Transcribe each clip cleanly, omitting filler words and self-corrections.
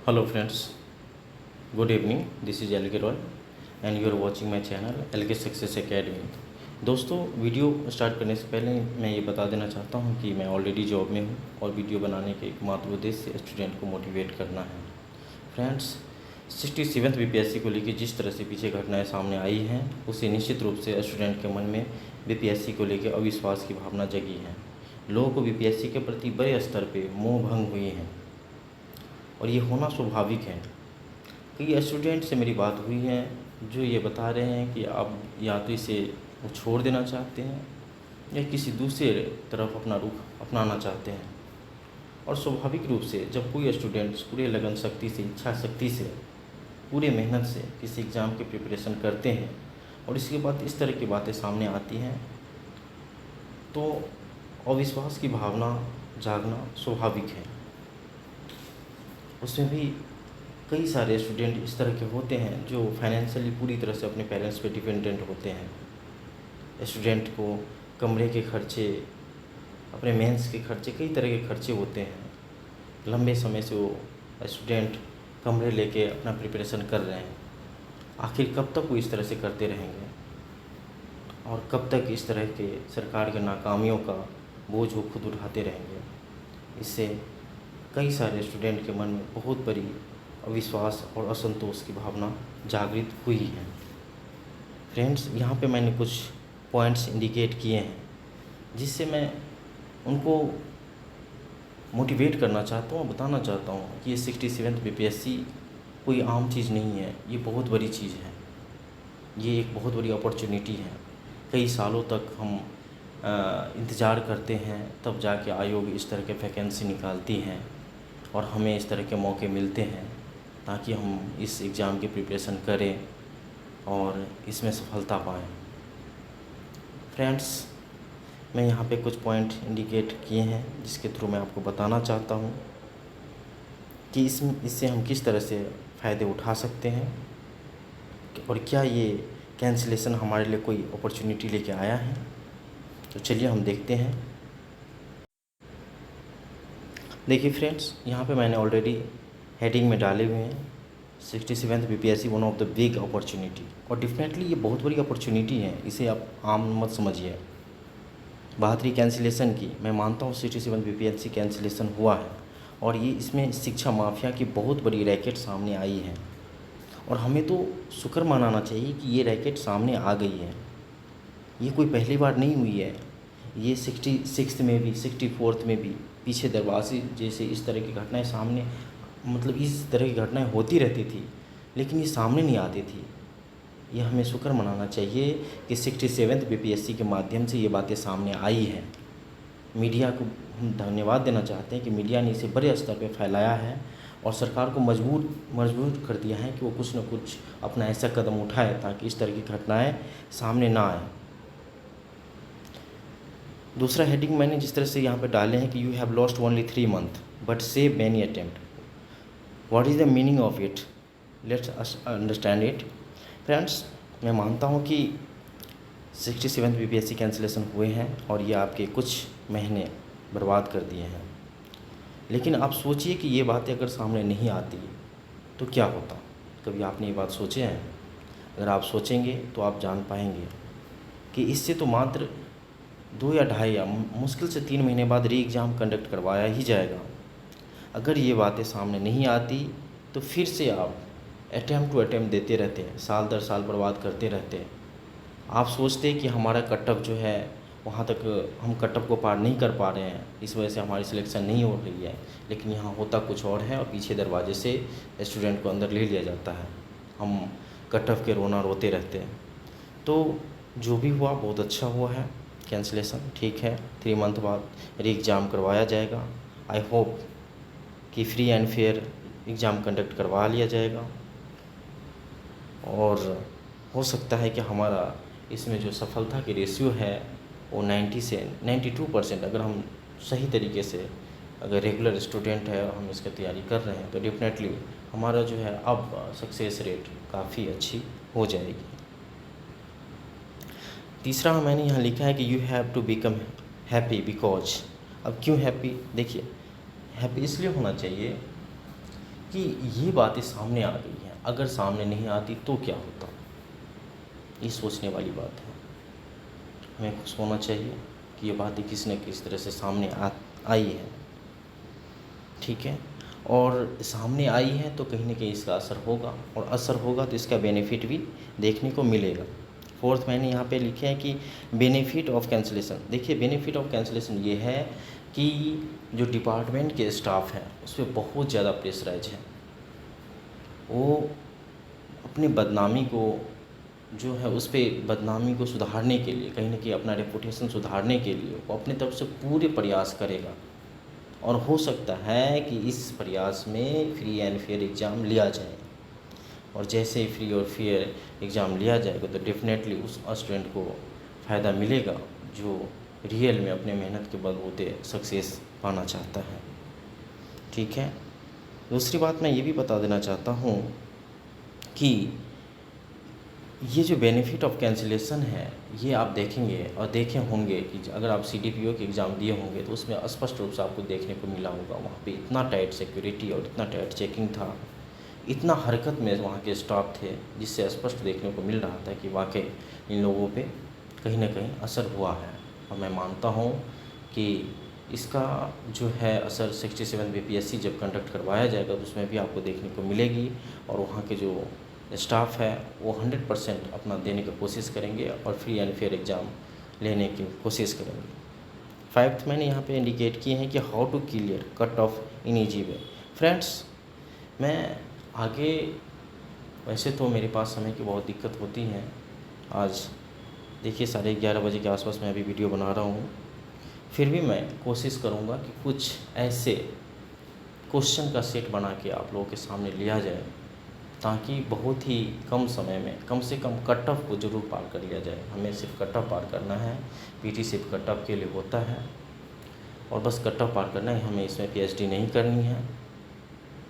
Hello friends, good evening. This is LK Roy and you are watching my channel LK Success Academy. दोस्तों video start करने से पहले मैं ये बता देना चाहता हूँ कि मैं ऑलरेडी जॉब में हूँ और वीडियो बनाने के एकमात्र उद्देश्य स्टूडेंट को मोटिवेट करना है। फ्रेंड्स, 67th बीपीएससी को लेकर जिस तरह से पीछे घटनाएं सामने आई हैं उससे निश्चित रूप से स्टूडेंट के मन में बीपीएससी को लेकर अविश्वास की भावना जगी है। लोगों को बीपीएससी के प्रति बड़े स्तर पर मोह भंग हुई हैं और ये होना स्वाभाविक है। कई स्टूडेंट से मेरी बात हुई है जो ये बता रहे हैं कि आप या तो इसे छोड़ देना चाहते हैं या किसी दूसरे तरफ अपना रुख अपनाना चाहते हैं। और स्वाभाविक रूप से जब कोई स्टूडेंट्स पूरे लगन शक्ति से, इच्छा शक्ति से, पूरे मेहनत से किसी एग्ज़ाम की प्रिपरेशन करते हैं और इसके बाद इस तरह की बातें सामने आती हैं तो अविश्वास की भावना जागना स्वाभाविक है। उसमें भी कई सारे स्टूडेंट इस तरह के होते हैं जो फाइनेंशियली पूरी तरह से अपने पेरेंट्स पे डिपेंडेंट होते हैं। स्टूडेंट को कमरे के खर्चे, अपने मेंस के खर्चे, कई तरह के खर्चे होते हैं। लंबे समय से वो स्टूडेंट कमरे लेके अपना प्रिपरेशन कर रहे हैं। आखिर कब तक वो इस तरह से करते रहेंगे और कब तक इस तरह के सरकार के नाकामियों का बोझ वो खुद उठाते रहेंगे। इससे कई सारे स्टूडेंट के मन में बहुत बड़ी अविश्वास और असंतोष की भावना जागृत हुई है। फ्रेंड्स, यहाँ पे मैंने कुछ पॉइंट्स इंडिकेट किए हैं जिससे मैं उनको मोटिवेट करना चाहता हूँ, बताना चाहता हूँ कि ये 67th बीपीएससी कोई आम चीज़ नहीं है, ये बहुत बड़ी चीज़ है। ये एक बहुत बड़ी अपॉर्चुनिटी है। कई सालों तक हम इंतज़ार करते हैं तब जाके आयोग इस तरह के वैकेंसी निकालती हैं और हमें इस तरह के मौके मिलते हैं ताकि हम इस एग्ज़ाम की प्रिपरेशन करें और इसमें सफलता पाएँ। फ्रेंड्स, मैं यहाँ पे कुछ पॉइंट इंडिकेट किए हैं जिसके थ्रू मैं आपको बताना चाहता हूँ कि इससे हम किस तरह से फ़ायदे उठा सकते हैं और क्या ये कैंसिलेशन हमारे लिए कोई अपॉर्चुनिटी लेके आया है। तो चलिए हम देखते हैं। देखिए फ्रेंड्स, यहाँ पे मैंने ऑलरेडी हेडिंग में डाले हुए हैं 67th BPSC one of the big opportunity. और डेफिनेटली ये बहुत बड़ी अपॉर्चुनिटी है, इसे आप आम मत समझिए। बात रही कैंसिलेशन की, मैं मानता हूँ 67th बीपीएससी कैंसिलेशन हुआ है और ये इसमें शिक्षा माफिया की बहुत बड़ी रैकेट सामने आई है और हमें तो शुक्र मनाना चाहिए कि ये रैकेट सामने आ गई है। ये कोई पहली बार नहीं हुई है। ये 66th में भी, 64th में भी पीछे दरवाजे जैसे इस तरह की घटनाएं सामने, मतलब इस तरह की घटनाएं होती रहती थी लेकिन ये सामने नहीं आती थी। ये हमें शुक्र मनाना चाहिए कि 67th बीपीएससी के माध्यम से ये बातें सामने आई हैं। मीडिया को हम धन्यवाद देना चाहते हैं कि मीडिया ने इसे बड़े स्तर पर फैलाया है और सरकार को मजबूर कर दिया है कि वो कुछ न कुछ अपना ऐसा कदम उठाए ताकि इस तरह की घटनाएँ सामने ना आए। दूसरा हेडिंग मैंने जिस तरह से यहाँ पे डाले हैं कि you have lost only 3 months but save many attempt, what is the meaning of it, let's us understand it. Friends, मैं मानता हूँ कि 67th बीपीएससी कैंसिलेशन हुए हैं और ये आपके कुछ महीने बर्बाद कर दिए हैं। लेकिन आप सोचिए कि ये बातें अगर सामने नहीं आती तो क्या होता। कभी आपने ये बात सोचे हैं? अगर आप सोचेंगे तो आप जान पाएंगे कि इससे तो मात्र 2 या ढाई या मुश्किल से 3 महीने बाद री एग्ज़ाम कंडक्ट करवाया ही जाएगा। अगर ये बातें सामने नहीं आती तो फिर से आप अटैम्प्ट टू अटैम्प्ट देते रहते हैं, साल दर साल बर्बाद करते रहते हैं। आप सोचते कि हमारा कटअप जो है वहाँ तक हम कटअप को पार नहीं कर पा रहे हैं, इस वजह से हमारी सिलेक्शन नहीं हो रही है, लेकिन यहाँ होता कुछ और है और पीछे दरवाजे से स्टूडेंट को अंदर ले लिया जाता है। हम कटअप के रोना रोते रहते हैं। तो जो भी हुआ बहुत अच्छा हुआ है। कैंसिलेशन ठीक है, 3 month बाद री एग्ज़ाम करवाया जाएगा। आई होप कि free and fair exam conduct करवा लिया जाएगा और हो सकता है कि हमारा इसमें जो सफलता की रेशियो है वो 90 से 92%, अगर हम सही तरीके से, अगर रेगुलर स्टूडेंट है और हम इसकी तैयारी कर रहे हैं तो डेफिनेटली हमारा जो है अब सक्सेस रेट काफ़ी अच्छी हो जाएगी। तीसरा मैंने यहाँ लिखा है कि you have to become happy because. अब क्यों हैप्पी? देखिए, हैप्पी इसलिए होना चाहिए कि ये बातें सामने आ गई हैं, अगर सामने नहीं आती तो क्या होता। ये सोचने वाली बात है। हमें खुश होना चाहिए कि ये बातें किसी न किसी तरह से सामने आई है, ठीक है। और सामने आई है तो कहीं न कहीं इसका असर होगा, और असर होगा तो इसका बेनिफिट भी देखने को मिलेगा। फोर्थ मैंने यहाँ पे लिखे है कि बेनिफिट ऑफ कैंसलेशन। देखिए, बेनिफिट ऑफ कैंसलेशन ये है कि जो डिपार्टमेंट के स्टाफ हैं उस पर बहुत ज़्यादा प्रेशराइज है। वो अपनी बदनामी को जो है उस पे बदनामी को सुधारने के लिए, कहीं न कहीं अपना रेपुटेशन सुधारने के लिए वो अपनी तरफ से पूरे प्रयास करेगा, और हो सकता है कि इस प्रयास में फ्री एंड फेयर एग्ज़ाम लिया जाए। और जैसे ही फ्री और फेयर एग्ज़ाम लिया जाएगा तो डेफिनेटली उस स्टूडेंट को फ़ायदा मिलेगा जो रियल में अपने मेहनत के बलबूते सक्सेस पाना चाहता है, ठीक है। दूसरी बात मैं ये भी बता देना चाहता हूँ कि ये जो बेनिफिट ऑफ कैंसिलेशन है, ये आप देखेंगे और देखे होंगे कि अगर आप सीडीपीओ के एग्ज़ाम दिए होंगे तो उसमें स्पष्ट रूप से आपको देखने को मिला होगा। वहाँ पे इतना टाइट सिक्योरिटी और इतना टाइट चेकिंग था, इतना हरकत में वहाँ के स्टाफ थे, जिससे स्पष्ट देखने को मिल रहा था कि वाकई इन लोगों पे कहीं ना कहीं असर हुआ है। और मैं मानता हूँ कि इसका जो है असर 67 बीपीएससी जब कंडक्ट करवाया जाएगा तो उसमें भी आपको देखने को मिलेगी, और वहाँ के जो स्टाफ है वो 100% अपना देने की कोशिश करेंगे और फ्री एंड फेयर एग्ज़ाम लेने की कोशिश करेंगे। फाइव्थ मैंने यहाँ पे इंडिकेट किए हैं कि how to clear cut off in easy way. Friends, मैं आगे, वैसे तो मेरे पास समय की बहुत दिक्कत होती है। आज देखिए 11:30 बजे के आसपास मैं अभी वीडियो बना रहा हूँ, फिर भी मैं कोशिश करूँगा कि कुछ ऐसे क्वेश्चन का सेट बना के आप लोगों के सामने लिया जाए, ताकि बहुत ही कम समय में कम से कम कट ऑफ को ज़रूर पार कर लिया जाए। हमें सिर्फ कट ऑफ पार करना है, पीटी सिर्फ कट ऑफ के लिए होता है, और बस कट ऑफ पार करना है, हमें इसमें पीएचडी नहीं करनी है।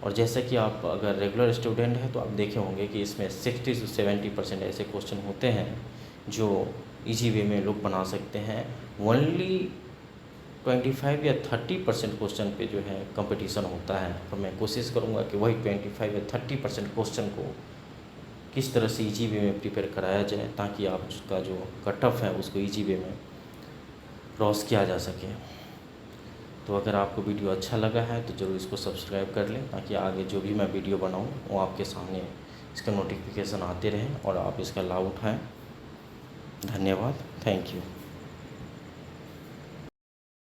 और जैसा कि आप अगर रेगुलर स्टूडेंट हैं तो आप देखे होंगे कि इसमें 60 से 70% ऐसे क्वेश्चन होते हैं जो इजी वे में लोग बना सकते हैं। ओनली 25 या 30% क्वेश्चन पे जो है कंपटीशन होता है, और मैं कोशिश करूँगा कि वही 25 या 30% क्वेश्चन को किस तरह से इजी वे में प्रिपेयर कराया जाए, ताकि आपका जो कट ऑफ है उसको इजी वे में क्रॉस किया जा सके। तो अगर आपको वीडियो अच्छा लगा है तो ज़रूर इसको सब्सक्राइब कर लें, ताकि आगे जो भी मैं वीडियो बनाऊँ वो आपके सामने इसका नोटिफिकेशन आते रहें और आप इसका लाभ उठाएँ। धन्यवाद, थैंक यू।